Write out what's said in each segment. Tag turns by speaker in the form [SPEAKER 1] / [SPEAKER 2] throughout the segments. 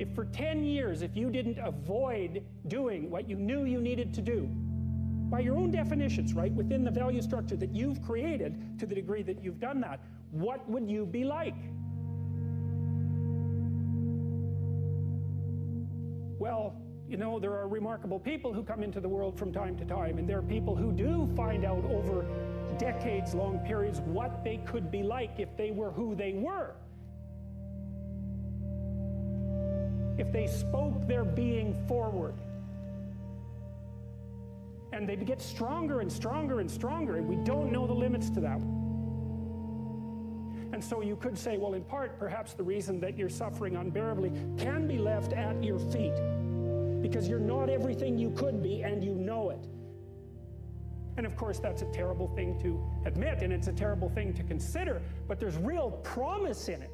[SPEAKER 1] If for 10 years, if you didn't avoid doing what you knew you needed to do, by your own definitions, right, within the value structure that you've created, to the degree that you've done that, what would you be like? Well, you know, there are remarkable people who come into the world from time to time, and there are people who do find out over decades-long periods what they could be like if they were who they were. If they spoke their being forward. And they get stronger and stronger and stronger, and we don't know the limits to that. And so you could say, well, in part, perhaps the reason that you're suffering unbearably can be left at your feet, because you're not everything you could be, and you know it. And of course, that's a terrible thing to admit, and it's a terrible thing to consider, but there's real promise in it.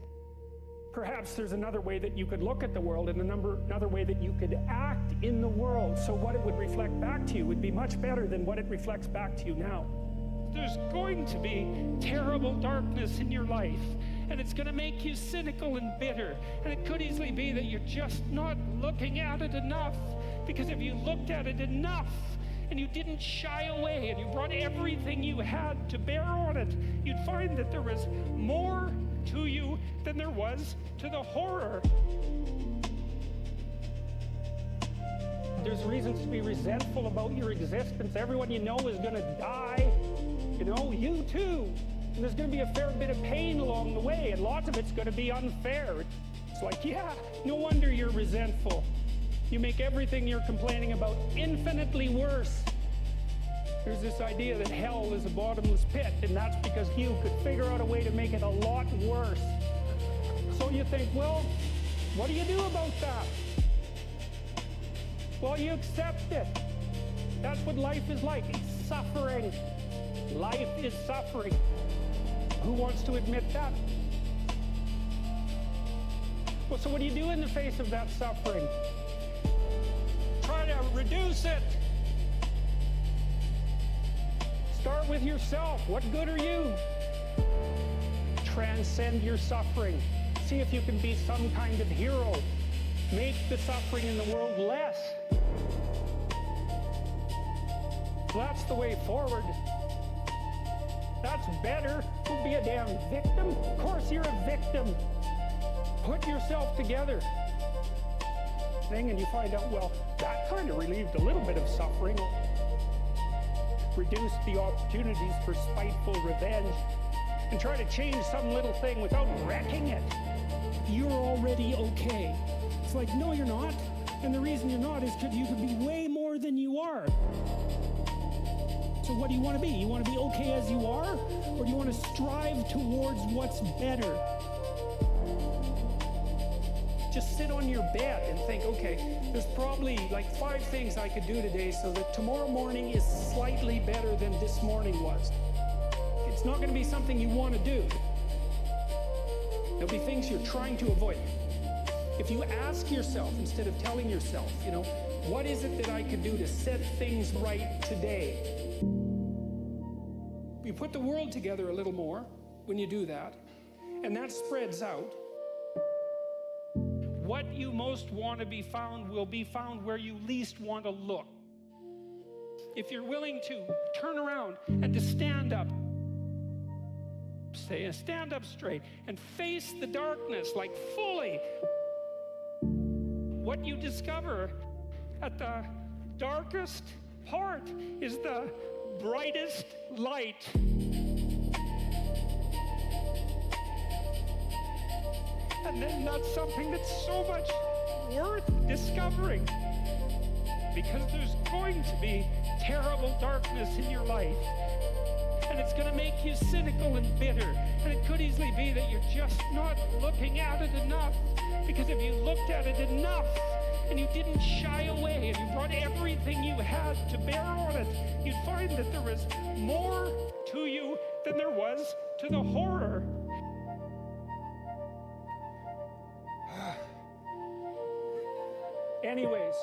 [SPEAKER 1] Perhaps there's another way that you could look at the world, and another way that you could act in the world, so what it would reflect back to you would be much better than what it reflects back to you now. There's going to be terrible darkness in your life, and it's going to make you cynical and bitter, and it could easily be that you're just not looking at it enough, because if you looked at it enough, and you didn't shy away, and you brought everything you had to bear on it, you'd find that there was more to you than there was to the horror. There's reasons to be resentful about your existence. Everyone you know is going to die. You know, you too. And there's going to be a fair bit of pain along the way, and lots of it's going to be unfair. It's like, yeah, no wonder you're resentful. You make everything you're complaining about infinitely worse. There's this idea that hell is a bottomless pit, and that's because you could figure out a way to make it a lot worse. So you think, well, what do you do about that? Well, you accept it. That's what life is like. It's suffering. Life is suffering. Who wants to admit that? Well, so what do you do in the face of that suffering? Try to reduce it. Start with yourself. What good are you? Transcend your suffering. See if you can be some kind of hero. Make the suffering in the world less. That's the way forward. That's better. Don't be a damn victim. Of course you're a victim. Put yourself together. And you find out, well, that kind of relieved a little bit of suffering. Reduce the opportunities for spiteful revenge, and try to change some little thing without wrecking it. You're already okay. It's like, no, you're not. And the reason you're not is because you could be way more than you are. So what do you want to be? You want to be okay as you are? Or do you want to strive towards what's better? Just sit on your bed and think, okay, there's probably like 5 things I could do today so that tomorrow morning is slightly better than this morning was. It's not going to be something you want to do. There'll be things you're trying to avoid. If you ask yourself, instead of telling yourself, you know, what is it that I could do to set things right today? You put the world together a little more when you do that, and that spreads out. What you most want to be found will be found where you least want to look. If you're willing to turn around and to stand up, stand up straight and face the darkness like fully, what you discover at the darkest part is the brightest light. And then that's something that's so much worth discovering, because there's going to be terrible darkness in your life, and it's going to make you cynical and bitter, and it could easily be that you're just not looking at it enough, because if you looked at it enough and you didn't shy away and you brought everything you had to bear on it, you'd find that there was more to you than there was to the horror. Anyways,